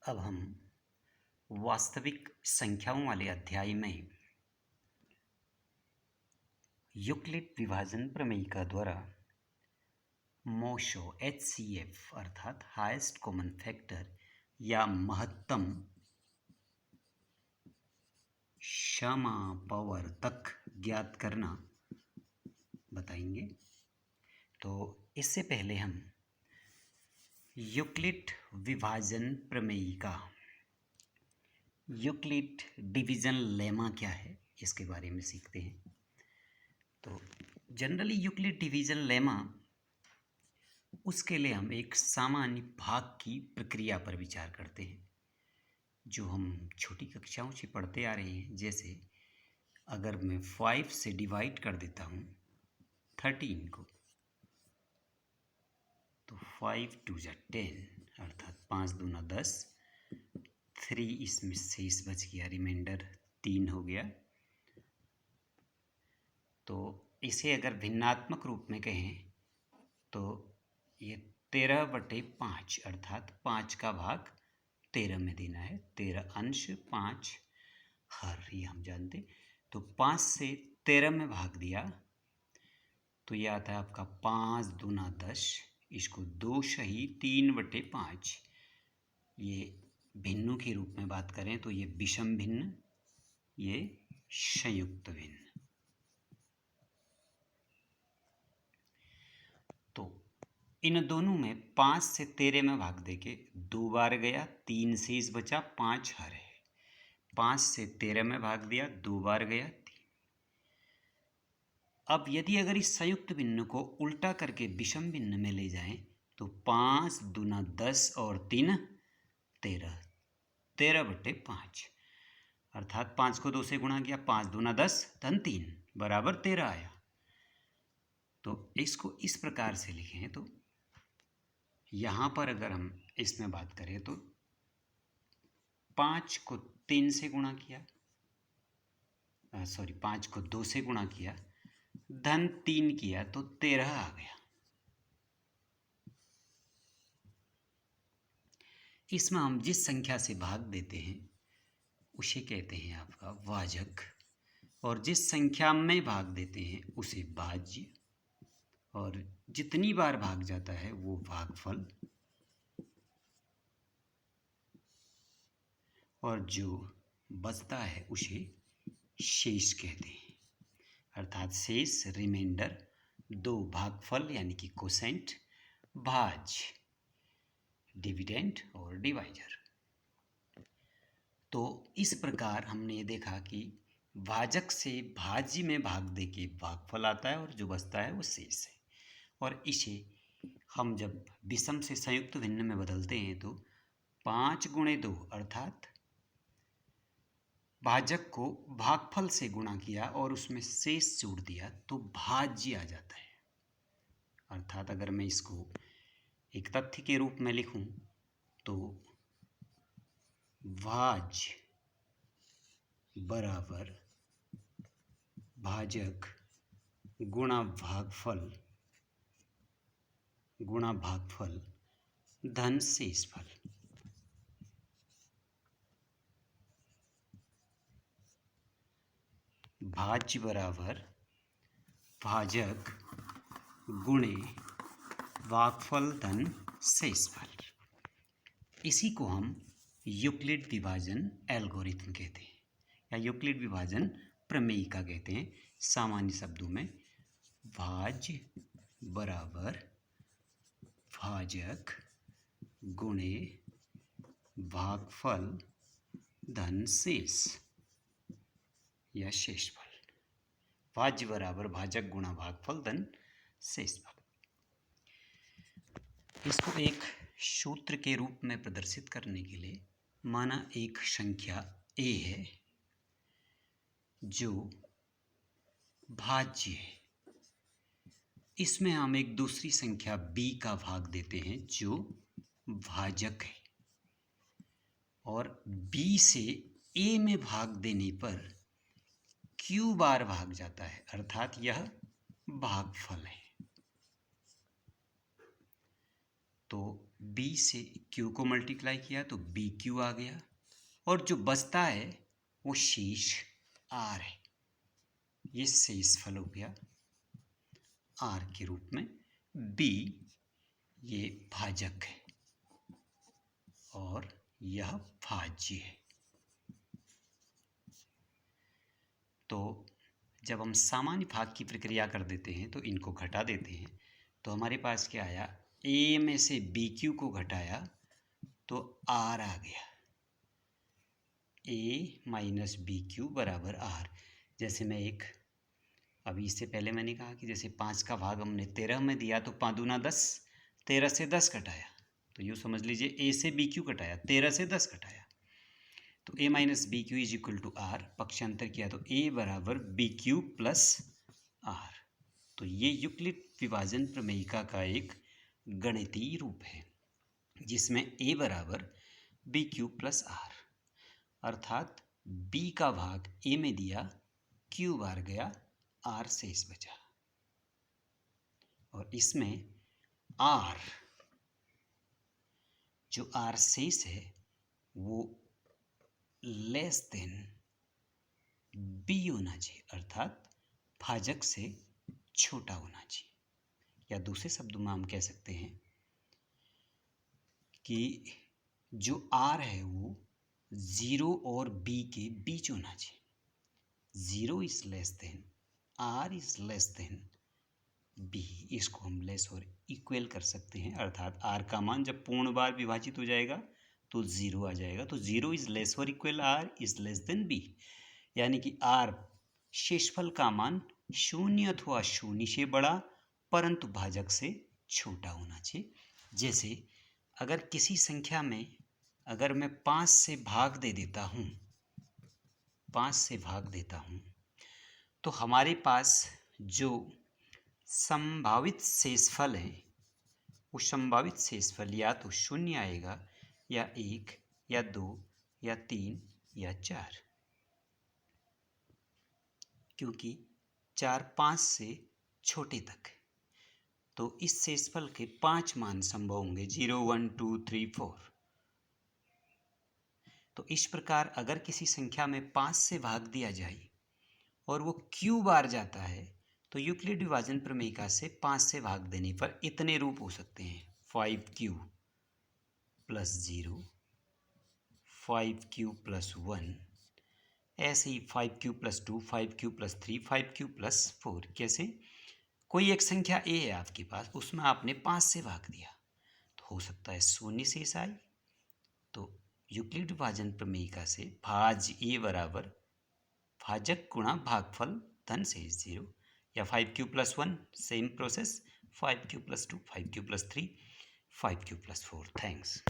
अब हम वास्तविक संख्याओं वाले अध्याय में यूक्लिड विभाजन प्रमेयिका द्वारा मोशो HCF अर्थात हाईएस्ट कॉमन फैक्टर या महत्तम समापवर्तक ज्ञात करना बताएंगे। तो इससे पहले हम यूक्लिड विभाजन प्रमेयिका यूक्लिड डिवीज़न लेमा क्या है इसके बारे में सीखते हैं। तो जनरली यूक्लिड डिवीज़न लेमा, उसके लिए हम एक सामान्य भाग की प्रक्रिया पर विचार करते हैं जो हम छोटी कक्षाओं से पढ़ते आ रहे हैं। जैसे अगर मैं 5 से डिवाइड कर देता हूँ 13 को, तो 5 2 जा 10 अर्थात 5 दूना 10, 3 इसमें शेष बच गया, रिमाइंडर 3 हो गया। तो इसे अगर भिन्नात्मक रूप में कहें तो ये 13/5 अर्थात 5 का भाग 13 में देना है। 13 अंश 5 हर, ये हम जानते। तो 5 से 13 में भाग दिया तो ये आता है आपका 5 दूना 10, इसको 2 सही 3/5। ये भिन्नों के रूप में बात करें तो ये विषम भिन्न, ये संयुक्त भिन्न। तो इन दोनों में 5 से 13 में भाग देके 2 बार गया, 3 शेष बचा, 5 हर है। 5 से 13 में भाग दिया, 2 बार गया, 3। अब यदि अगर इस संयुक्त भिन्न को उल्टा करके विषम भिन्न में ले जाएं तो 5 दूना 10 और 3 13, 13/5 अर्थात 5 को 2 से गुणा किया, 5 दूना 10 धन 3 बराबर 13 आया। तो इसको इस प्रकार से लिखें तो यहाँ पर अगर हम इसमें बात करें तो 5 को 3 से गुणा किया, 5 को 2 से गुणा किया, धन 3 किया तो 13 आ गया। इसमें हम जिस संख्या से भाग देते हैं उसे कहते हैं आपका वाजक, और जिस संख्या में भाग देते हैं उसे भाज्य, और जितनी बार भाग जाता है वो भागफल, और जो बचता है उसे शेष कहते हैं। अर्थात शेष, रिमाइंडर, 2 भागफल यानी कि कोसेंट, भाज्य डिविडेंड और डिवाइजर। तो इस प्रकार हमने देखा कि भाजक से भाज्य में भाग दे के भागफल आता है और जो बचता है वो शेष है। और इसे हम जब विषम से संयुक्त भिन्न में बदलते हैं तो 5 गुणे 2 अर्थात भाजक को भागफल से गुणा किया और उसमें शेष जोड़ दिया तो भाज्य आ जाता है। अर्थात अगर मैं इसको एक तथ्य के रूप में लिखूं तो भाज्य बराबर भाजक गुणा भागफल धन शेषफल। भाज्य बराबर भाजक गुणे भागफल धन शेषफल। इसी को हम यूक्लिड विभाजन एल्गोरिथम कहते हैं या यूक्लिड विभाजन प्रमेयिका कहते हैं। सामान्य शब्दों में भाज्य बराबर भाजक गुणे भागफल धन शेष या शेषफल। भाज्य बराबर भाजक गुणा भागफल धन शेषफल। इसको एक सूत्र के रूप में प्रदर्शित करने के लिए माना एक संख्या a है जो भाज्य है, इसमें हम एक दूसरी संख्या b का भाग देते हैं जो भाजक है, और b से a में भाग देने पर q बार भाग जाता है अर्थात यह भागफल है। तो बी से क्यू को मल्टीप्लाई किया तो बी क्यू आ गया, और जो बचता है वो शेष आर है। ये शेषफल हो गया आर के रूप में। बी ये भाजक है और यह भाज्य है। तो जब हम सामान्य भाग की प्रक्रिया कर देते हैं तो इनको घटा देते हैं, तो हमारे पास क्या आया, ए में से बी क्यू को घटाया तो आर आ गया। ए माइनस बी क्यू बराबर आर। जैसे मैं अभी इससे पहले मैंने कहा कि जैसे 5 का भाग हमने 13 में दिया तो 5 दूना 10, 13 से 10 घटाया, तो यूँ समझ लीजिए ए से बी क्यू घटाया, 13 से 10 घटाया, तो A minus B Q is equal to R. पक्षांतर किया तो ए बराबर बी क्यू प्लस आर। तो ये यूक्लिड विभाजन प्रमेयिका का एक गणितीय रूप है जिसमें ए बराबर बी क्यू प्लस आर, अर्थात बी का भाग ए में दिया, क्यू बार गया, आर शेष बचा। और इसमें आर, जो आर शेष है वो लेस देन बी होना चाहिए, अर्थात भाजक से छोटा होना चाहिए। या दूसरे शब्दों में हम कह सकते हैं कि जो आर है वो 0 और बी के बीच होना चाहिए। 0 is less than R is less than B. इसको हम लेस और इक्वल कर सकते हैं, अर्थात आर का मान जब पूर्ण बार विभाजित हो जाएगा तो 0 आ जाएगा। तो 0 इज लेस और equal R is less than B, यानी कि आर शेषफल का मान 0 अथवा 0 से बड़ा परंतु भाजक से छोटा होना चाहिए। जैसे अगर किसी संख्या में अगर मैं 5 से भाग दे देता हूँ, 5 से भाग देता हूँ, तो हमारे पास जो संभावित शेषफल है वो संभावित शेषफल या तो 0 आएगा या 1 या 2 या 3 या 4, क्योंकि 4 5 से छोटे तक है। तो इस शेषफल के 5 मान संभव होंगे, 0 1 2 3 4। तो इस प्रकार अगर किसी संख्या में 5 से भाग दिया जाए और वो क्यू बार जाता है तो यूक्लिड विभाजन प्रमेयिका से 5 से भाग देने पर इतने रूप हो सकते हैं, 5q प्लस 0, 5q प्लस 1, ऐसे ही 5q plus 2, 5q plus 3, 5q plus 4। कैसे, कोई एक संख्या a है आपके पास, उसमें आपने 5 से भाग दिया तो हो सकता है 0 शेष आए। तो यूक्लिड विभाजन प्रमेयिका से भाज्य a बराबर भाजक गुणा भागफल धन शेष 0, या 5q plus 1 same process, 5q plus 2, 5q plus 3, 5q plus 4। Thanks.